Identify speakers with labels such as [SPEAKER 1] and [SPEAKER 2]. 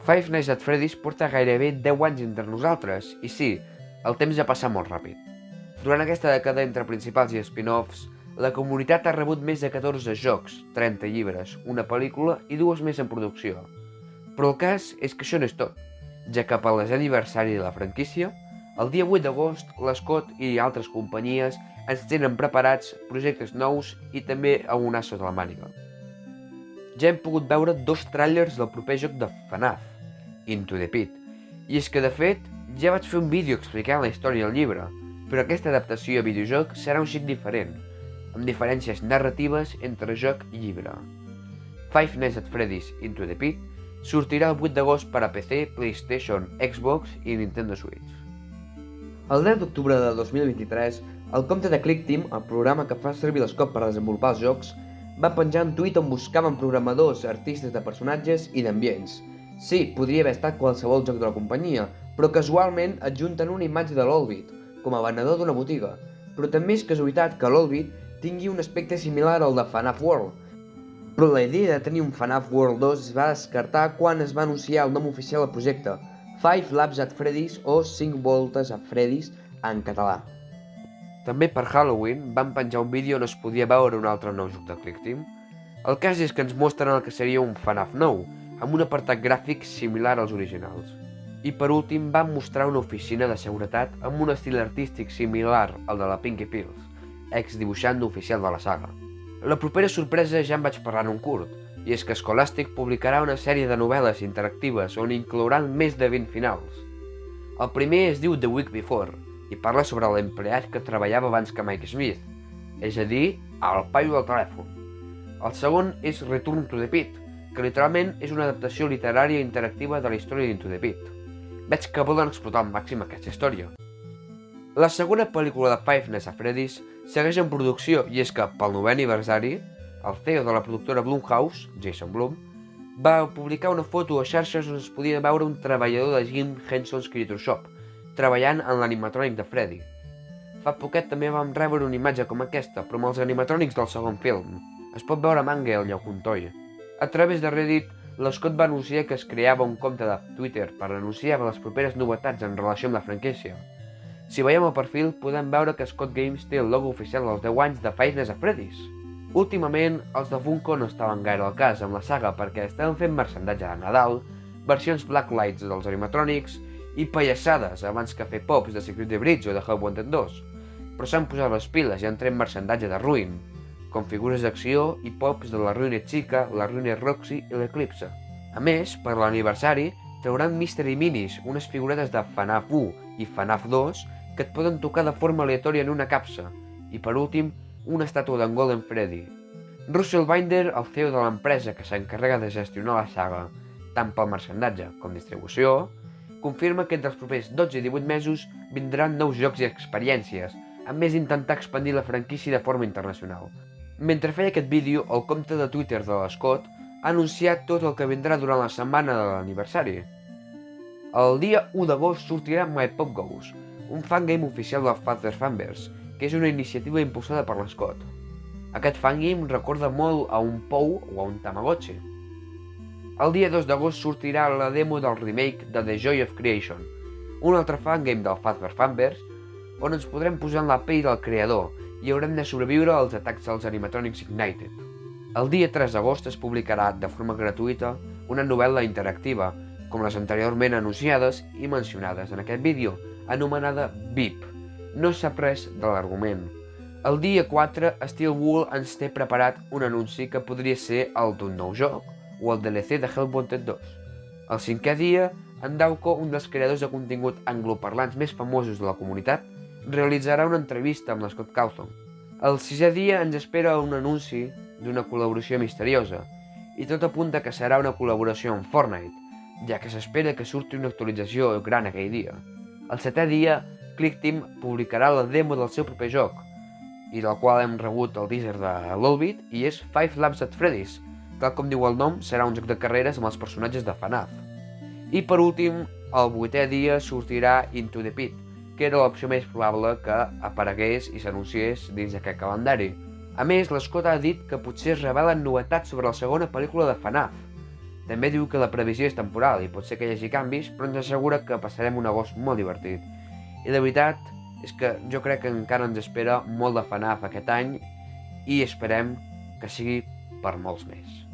[SPEAKER 1] Five Nights at Freddy's porta gairebé 10 anys entre nosaltres, i sí, el temps ha passat molt ràpid. Durant aquesta dècada, entre principals i spin-offs, la comunitat ha rebut més de 14 jocs, 30 llibres, una pel·lícula i 2 més en producció. Però el cas és que això no és tot, ja que per al aniversari de la franquícia, el dia 8 d'agost, l'Scott i altres companyies ens tenen preparats projectes nous i també un as sota la màniga. Ja hem pogut veure 2 tràilers del proper joc de FNAF, Into the Pit, i és que de fet ja vaig fer un vídeo explicant la història del llibre, però aquesta adaptació a videojoc serà un xic diferent, amb diferències narratives entre joc i llibre. Five Nights at Freddy's Into the Pit sortirà el 8 d'agost per a PC, PlayStation, Xbox i Nintendo Switch. El 10 d'octubre de 2023, el compte de ClickTeam, el programa que fa servir l'Scott per desenvolupar els jocs, va penjar un tuit on buscaven programadors, artistes de personatges i d'ambients. Sí, podria haver estat qualsevol joc de la companyia, però casualment adjunten una imatge de l'Olbit, com a venedor d'una botiga. Però també és casualitat que l'Olbit tingui un aspecte similar al de FNAF World. Però la idea de tenir un FNAF World 2 es va descartar quan es va anunciar el nom oficial del projecte, Five Laps at Freddy's o 5 voltes a Freddy's en català. També per Halloween van penjar un vídeo on es podia veure un altre nou joc de ClickTeam. El cas és que ens mostren el que seria un FNAF nou, amb un apartat gràfic similar als originals. I per últim van mostrar una oficina de seguretat amb un estil artístic similar al de la Pinky Pills, ex-dibuixant oficial de la saga. La propera sorpresa ja en vaig parlar en un curt, i és que Scholastic publicarà una sèrie de novel·les interactives on inclouran més de 20 finals. El primer es diu The Week Before, i parla sobre l'empleat que treballava abans que Mike Smith, és a dir, el paio del telèfon. El segon és Return to the Pit, que literalment és una adaptació literària interactiva de la història d'Into the Pit. Veig que volen explotar al màxim aquesta història. La segona pel·lícula de Five Nights at Freddy's segueix en producció i és que, pel 9è aniversari, el CEO de la productora Blumhouse, Jason Blum, va publicar una foto a xarxes on es podia veure un treballador de Jim Henson's Creature Shop, treballant en l'animatrònic de Freddy. Fa poquet també vam rebre una imatge com aquesta, però amb els animatrònics del segon film. Es pot veure manga al Llaucontoi. A través de Reddit, l'Scott va anunciar que es creava un compte de Twitter per anunciar les properes novetats en relació amb la franquícia. Si veiem el perfil, podem veure que Scott Games té el logo oficial dels 10 anys de Five Nights at Freddy's. Últimament, els de Funko no estaven gaire al cas amb la saga perquè estaven fent mercendatge de Nadal, versions Blacklights dels animatrònics i pallassades abans que fer pops de Security Bridge o de Help Wanted 2, però s'han posat les piles i han tret mercendatge de Ruin, com figures d'acció i pops de la Ruine Chica, la Ruine Roxy i l'Eclipse. A més, per l'aniversari, trauran Mystery Minis, unes figuretes de FNAF 1 i FNAF 2 que et poden tocar de forma aleatòria en una capsa, i per últim, una estàtua d'en Golden Freddy. Russell Binder, el CEO de l'empresa que s'encarrega de gestionar la saga, tant pel mercendatge com distribució, confirma que entre els propers 12 i 18 mesos vindran nous jocs i experiències, a més d'intentar expandir la franquícia de forma internacional. Mentre feia aquest vídeo, el compte de Twitter de l'Scott ha anunciat tot el que vindrà durant la setmana de l'aniversari. El dia 1 d'agost sortirà My Pop Goes, un fangame oficial del Father Fanverse, que és una iniciativa impulsada per l'Scott. Aquest fangame recorda molt a un Pou o a un Tamagotchi. El dia 2 d'agost sortirà la demo del remake de The Joy of Creation, un altre fangame del Father Fanverse, on ens podrem posar en la pell del creador i haurem de sobreviure als atacs dels Animatronics Ignited. El dia 3 d'agost es publicarà de forma gratuïta una novel·la interactiva, com les anteriorment anunciades i mencionades en aquest vídeo, anomenada VIP. No sap res de l'argument. El dia 4, Steel Wool ens té preparat un anunci que podria ser el d'un nou joc o el DLC de Help Wanted 2. El 5è dia, en Dauko, un dels creadors de contingut angloparlants més famosos de la comunitat, realitzarà una entrevista amb l'Scott Cawthon. El 6è dia ens espera un anunci d'una col·laboració misteriosa, i tot apunta que serà una col·laboració amb Fortnite, ja que s'espera que surti una actualització gran aquell dia. El 7è dia, ClickTeam publicarà la demo del seu proper joc, i del qual hem rebut el teaser de l'Olbit, i és Five Laps at Freddy's. Tal com diu el nom, serà un joc de carreres amb els personatges de FNAF. I per últim, el 8è dia sortirà Into the Pit, que era l'opció més probable que aparegués i s'anunciés dins d'aquest calendari. A més, l'Scott ha dit que potser es revelen novetats sobre la segona pel·lícula de FNAF. També diu que la previsió és temporal i pot ser que hi hagi canvis, però ens assegura que passarem un agost molt divertit. I la veritat és que jo crec que encara ens espera molt de FNAF aquest any i esperem que sigui per molts més.